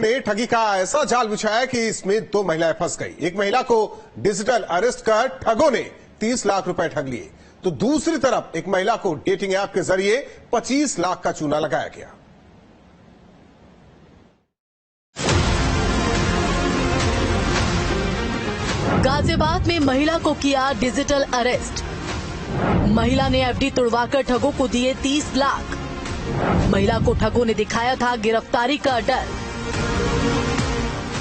ने ठगी का ऐसा जाल बिछाया कि इसमें 2 महिलाएं फंस गई। एक महिला को डिजिटल अरेस्ट कर ठगों ने 30 लाख रुपए ठग लिए, तो दूसरी तरफ एक महिला को डेटिंग ऐप के जरिए 25 लाख का चूना लगाया गया। गाजियाबाद में महिला को किया डिजिटल अरेस्ट। महिला ने एफडी तुड़वाकर ठगों को दिए 30 लाख। महिला को ठगों ने दिखाया था गिरफ्तारी का डर।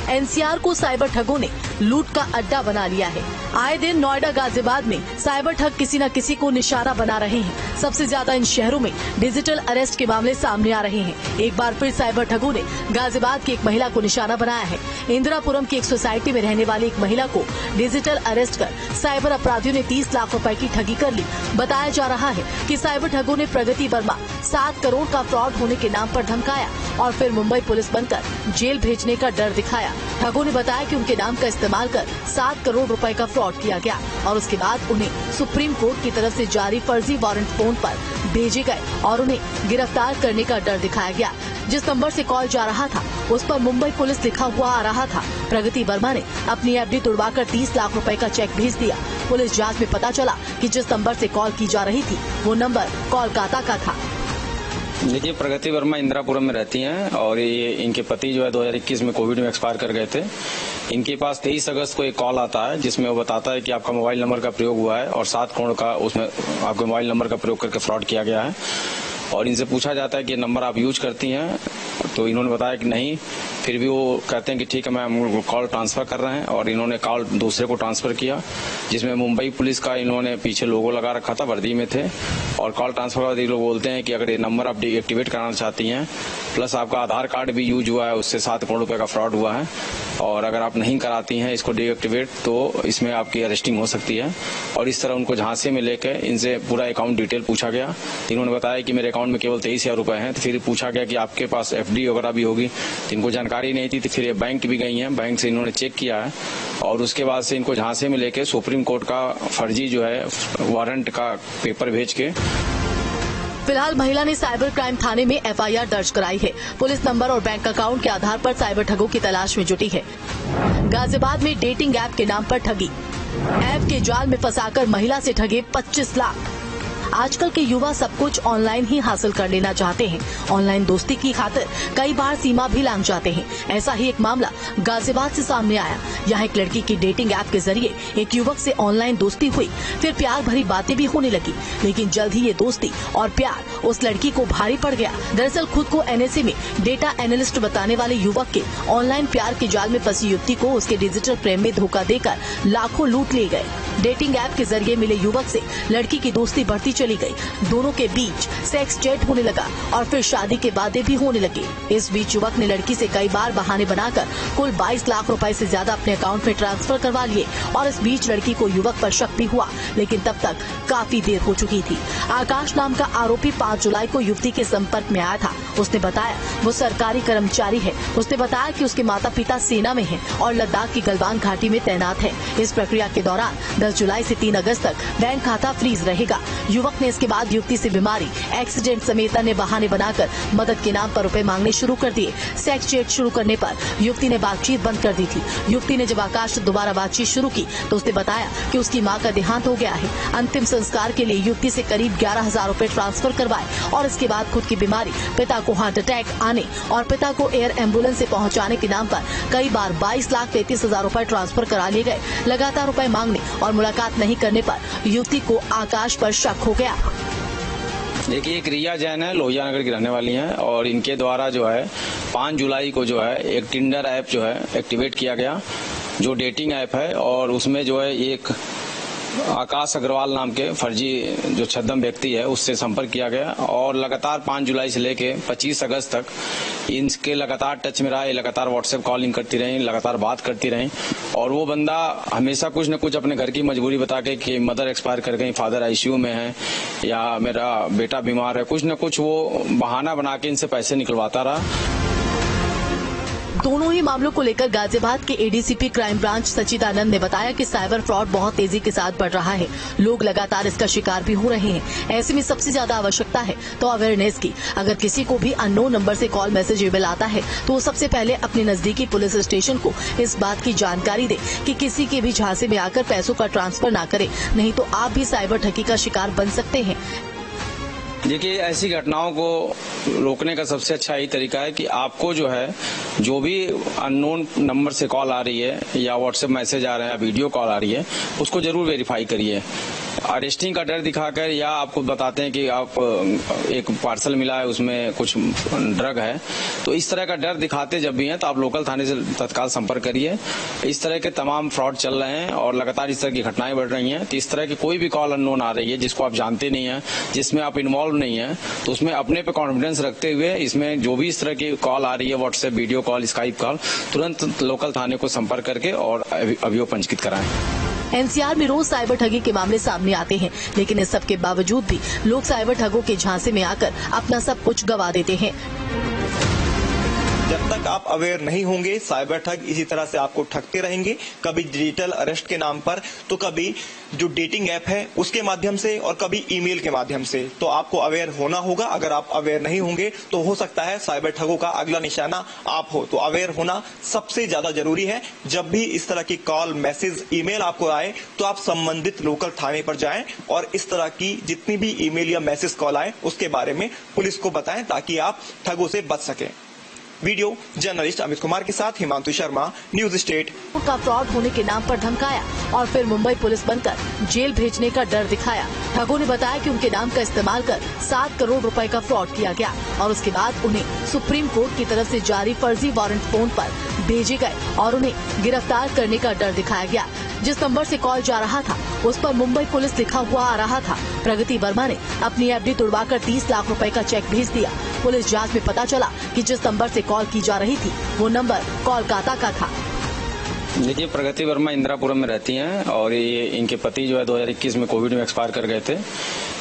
एनसीआर को साइबर ठगों ने लूट का अड्डा बना लिया है। आए दिन नोएडा गाजियाबाद में साइबर ठग किसी न किसी को निशाना बना रहे हैं। सबसे ज्यादा इन शहरों में डिजिटल अरेस्ट के मामले सामने आ रहे हैं। एक बार फिर साइबर ठगों ने गाजियाबाद की एक महिला को निशाना बनाया है। इंदिरापुरम की एक सोसाइटी में रहने वाली एक महिला को डिजिटल अरेस्ट कर साइबर अपराधियों ने 30 लाख रुपए की ठगी कर ली। बताया जा रहा है कि साइबर ठगों ने प्रगति वर्मा 7 करोड़ का फ्रॉड होने के नाम पर धमकाया और फिर मुंबई पुलिस बनकर जेल भेजने का डर दिखाया। ठगों ने बताया कि उनके नाम का इस्तेमाल कर 7 करोड़ रुपए का फ्रॉड किया गया और उसके बाद उन्हें सुप्रीम कोर्ट की तरफ से जारी फर्जी वारंट फोन पर भेजे गए और उन्हें गिरफ्तार करने का डर दिखाया गया। जिस नंबर से कॉल जा रहा था उस पर मुंबई पुलिस लिखा हुआ आ रहा था। प्रगति वर्मा ने अपनी एफडी तुड़वाकर 30 लाख रुपए का चेक भेज दिया। पुलिस जांच में पता चला कि जिस नंबर से कॉल की जा रही थी वो नंबर कोलकाता का था। देखिए, प्रगति वर्मा इंदिरापुरम में रहती हैं और ये इनके पति जो है 2021 में कोविड में एक्सपायर कर गए थे। इनके पास 23 अगस्त को एक कॉल आता है जिसमें वो बताता है कि आपका मोबाइल नंबर का प्रयोग हुआ है और 7 करोड़ का उसमें आपके मोबाइल नंबर का प्रयोग करके फ्रॉड किया गया है। और इनसे पूछा जाता है कि नंबर आप यूज करती हैं, तो इन्होंने बताया कि नहीं। फिर भी वो कहते हैं कि ठीक है, मैं कॉल ट्रांसफर कर रहे हैं और इन्होंने कॉल दूसरे को ट्रांसफर किया जिसमें मुंबई पुलिस का इन्होंने पीछे लोगो लगा रखा था, वर्दी में थे। और कॉल ट्रांसफर के बाद ये लोग बोलते हैं कि अगर ये नंबर आप डीएक्टिवेट कराना चाहती हैं प्लस आपका आधार कार्ड भी यूज हुआ है, उससे 7 करोड़ रुपए का फ्रॉड हुआ है और अगर आप नहीं कराती हैं इसको डीएक्टिवेट तो इसमें आपकी अरेस्टिंग हो सकती है। और इस तरह उनको झांसे में लेकर इनसे पूरा अकाउंट डिटेल पूछा गया। इन्होंने बताया कि मेरे अकाउंट में केवल 23,000 रुपए हैं। तो फिर पूछा गया कि आपके पास एफडी वगैरह भी होगी, तो इनको जानकारी नहीं थी। तो फिर ये बैंक भी गई हैं, बैंक से इन्होंने चेक किया है और उसके बाद से इनको झांसे में लेकर सुप्रीम कोर्ट का फर्जी जो है वारंट का पेपर भेज के। फिलहाल महिला ने साइबर क्राइम थाने में एफआईआर दर्ज कराई है। पुलिस नंबर और बैंक अकाउंट के आधार पर साइबर ठगों की तलाश में जुटी है। गाजियाबाद में डेटिंग ऐप के नाम पर ठगी। ऐप के जाल में फंसाकर महिला से ठगे 25 लाख। आजकल के युवा सब कुछ ऑनलाइन ही हासिल कर लेना चाहते हैं। ऑनलाइन दोस्ती की खातिर कई बार सीमा भी लांघ जाते हैं। ऐसा ही एक मामला गाजियाबाद से सामने आया। यहाँ एक लड़की की डेटिंग ऐप के जरिए एक युवक से ऑनलाइन दोस्ती हुई, फिर प्यार भरी बातें भी होने लगी, लेकिन जल्द ही ये दोस्ती और प्यार उस लड़की को भारी पड़ गया। दरअसल खुद को एनएसए में डेटा एनालिस्ट बताने वाले युवक के ऑनलाइन प्यार के जाल में फंसी युवती को उसके डिजिटल प्रेम में धोखा देकर लाखों लूट लिए गए। डेटिंग ऐप के जरिए मिले युवक से लड़की की दोस्ती बढ़ती चली गई। दोनों के बीच सेक्स चैट होने लगा और फिर शादी के वादे भी होने लगे। इस बीच युवक ने लड़की से कई बार बहाने बनाकर कुल 22 लाख रुपए से ज्यादा अपने अकाउंट में ट्रांसफर करवा लिए और इस बीच लड़की को युवक पर शक भी हुआ, लेकिन तब तक काफी देर हो चुकी थी। आकाश नाम का आरोपी 5 जुलाई को युवती के संपर्क में आया था। उसने बताया वो सरकारी कर्मचारी है। उसने बताया कि उसके माता पिता सेना में हैं और लद्दाख की गलवान घाटी में तैनात है। इस प्रक्रिया के दौरान 10 जुलाई से 3 अगस्त तक बैंक खाता फ्रीज रहेगा। युवक ने इसके बाद युवती से बीमारी, एक्सीडेंट समेत अन्य बहाने बनाकर मदद के नाम पर रुपए मांगने शुरू कर दिए। सेक्स चैट शुरू करने पर युवती ने बातचीत बंद कर दी थी। युवती ने जब आकाश से दोबारा बातचीत शुरू की तो उसने बताया कि उसकी मां का देहांत हो गया है। अंतिम संस्कार के लिए युवती से करीब 11,000 रुपए ट्रांसफर करवाए और इसके बाद खुद की बीमारी, पिता को हार्ट अटैक आने और पिता को एयर एम्बुलेंस से पहुंचाने के नाम पर कई बार 22,33,000 रुपए ट्रांसफर करा लिए गए। लगातार रुपए मांगने और मुलाकात नहीं करने पर युवती को आकाश पर शक हो गया। देखिए, एक रिया जैन है, लोहिया नगर की रहने वाली हैं और इनके द्वारा जो है 5 जुलाई को जो है एक टिंडर ऐप जो है एक्टिवेट किया गया, जो डेटिंग ऐप है। और उसमें जो है एक आकाश अग्रवाल नाम के फर्जी जो छद्म व्यक्ति है उससे संपर्क किया गया और लगातार 5 जुलाई से लेके 25 अगस्त तक इनके लगातार टच में रहा। लगातार व्हाट्सएप कॉलिंग करती रही, लगातार बात करती रही और वो बंदा हमेशा कुछ न कुछ अपने घर की मजबूरी बता के कि मदर एक्सपायर कर गई, फादर आईसीयू में है या मेरा बेटा बीमार है, कुछ न कुछ वो बहाना बना के इनसे पैसे निकलवाता रहा। दोनों ही मामलों को लेकर गाजियाबाद के एडीसीपी क्राइम ब्रांच सचिदानंद ने बताया कि साइबर फ्रॉड बहुत तेजी के साथ बढ़ रहा है। लोग लगातार इसका शिकार भी हो रहे हैं। ऐसे में सबसे ज्यादा आवश्यकता है तो अवेयरनेस की। अगर किसी को भी अननोन नंबर से कॉल, मैसेज, ईमेल आता है तो वो सबसे पहले अपने नजदीकी पुलिस स्टेशन को इस बात की जानकारी दे कि किसी के भी झांसे में आकर पैसों का ट्रांसफर ना करे, नहीं तो आप भी साइबर ठगी का शिकार बन सकते हैं। देखिए, ऐसी घटनाओं को रोकने का सबसे अच्छा यही तरीका है कि आपको जो है, जो भी अननोन नंबर से कॉल आ रही है या व्हाट्सएप मैसेज आ रहा है या वीडियो कॉल आ रही है, उसको जरूर वेरीफाई करिए। अरेस्टिंग का डर दिखाकर या आपको बताते हैं कि आप एक पार्सल मिला है, उसमें कुछ ड्रग है, तो इस तरह का डर दिखाते जब भी हैं तो आप लोकल थाने से तत्काल संपर्क करिए। इस तरह के तमाम फ्रॉड चल रहे हैं और लगातार इस तरह की घटनाएं बढ़ रही हैं। तो इस तरह की कोई भी कॉल अननोन आ रही है जिसको आप जानते नहीं है, जिसमें आप इन्वॉल्व नहीं है, तो उसमें अपने पे कॉन्फिडेंस रखते हुए इसमें जो भी इस तरह की कॉल आ रही है, WhatsApp video call, Skype call, तुरंत लोकल थाने को संपर्क करके और अभियोग पंजीकृत कराएं। एनसीआर में रोज साइबर ठगी के मामले सामने आते हैं, लेकिन इस सब के बावजूद भी लोग साइबर ठगों के झांसे में आकर अपना सब कुछ गंवा देते हैं। जब तक आप अवेयर नहीं होंगे, साइबर ठग इसी तरह से आपको ठगते रहेंगे, कभी डिजिटल अरेस्ट के नाम पर, तो कभी जो डेटिंग ऐप है उसके माध्यम से और कभी ईमेल के माध्यम से। तो आपको अवेयर होना होगा। अगर आप अवेयर नहीं होंगे तो हो सकता है साइबर ठगों का अगला निशाना आप हो। तो अवेयर होना सबसे ज्यादा जरूरी है। जब भी इस तरह की कॉल, मैसेज, ईमेल आपको आए तो आप संबंधित लोकल थाने पर जाएं और इस तरह की जितनी भी ईमेल या मैसेज कॉल आए उसके बारे में पुलिस को बताएं ताकि आप ठगों से बच सकें। वीडियो जर्नलिस्ट अमित कुमार के साथ हिमांशु शर्मा, न्यूज स्टेट। का फ्रॉड होने के नाम पर धमकाया और फिर मुंबई पुलिस बनकर जेल भेजने का डर दिखाया। ठगों ने बताया कि उनके नाम का इस्तेमाल कर 7 करोड़ रुपए का फ्रॉड किया गया और उसके बाद उन्हें सुप्रीम कोर्ट की तरफ से जारी फर्जी वारंट फोन पर भेजे गए और उन्हें गिरफ्तार करने का डर दिखाया गया। जिस नंबर से कॉल जा रहा था उस पर मुंबई पुलिस लिखा हुआ आ रहा था। प्रगति वर्मा ने अपनी एफडी तुड़वाकर 30 लाख रुपए का चेक भेज दिया। पुलिस जांच में पता चला कि जिस नंबर से कॉल की जा रही थी वो नंबर कोलकाता का था। देखिए, प्रगति वर्मा इंदिरापुरम में रहती हैं और ये इनके पति जो है 2021 में कोविड में एक्सपायर कर गए थे।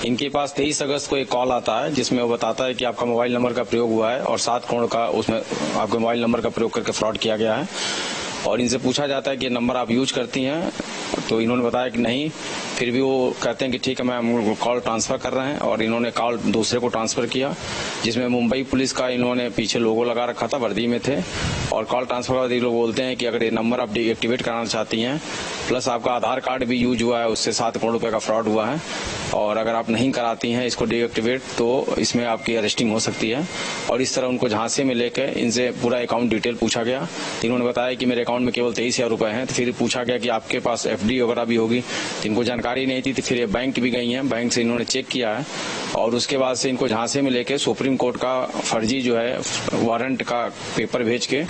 इनके पास 23 अगस्त को एक कॉल आता है जिसमें वो बताता है कि आपका मोबाइल नंबर का प्रयोग हुआ है और 7 करोड़ का उसमें आपके मोबाइल नंबर का प्रयोग करके फ्रॉड किया गया है। और इनसे पूछा जाता है कि नंबर आप यूज करती हैं, तो इन्होंने बताया कि नहीं। फिर भी वो कहते हैं कि ठीक है, मैं कॉल ट्रांसफर कर रहे हैं और इन्होंने कॉल दूसरे को ट्रांसफर किया जिसमें मुंबई पुलिस का इन्होंने पीछे लोगो लगा रखा था, वर्दी में थे। और कॉल ट्रांसफर के बाद ये लोग बोलते हैं कि अगर ये नंबर आप डीएक्टिवेट कराना चाहती हैं, प्लस आपका आधार कार्ड भी यूज हुआ है, उससे 7 करोड़ रुपए का फ्रॉड हुआ है, और अगर आप नहीं कराती हैं इसको डीएक्टिवेट तो इसमें आपकी अरेस्टिंग हो सकती है। और इस तरह उनको झांसे में लेकर इनसे पूरा अकाउंट डिटेल पूछा गया। तो इन्होंने बताया कि मेरे अकाउंट में केवल 23,000 रुपए हैं। तो फिर पूछा गया कि आपके पास एफडी वगैरह भी होगी, तो इनको जानकारी नहीं थी। तो फिर ये बैंक भी गई हैं, बैंक से इन्होंने चेक किया है और उसके बाद से इनको झांसे में लेके सुप्रीम कोर्ट का फर्जी जो है वारंट का पेपर भेज के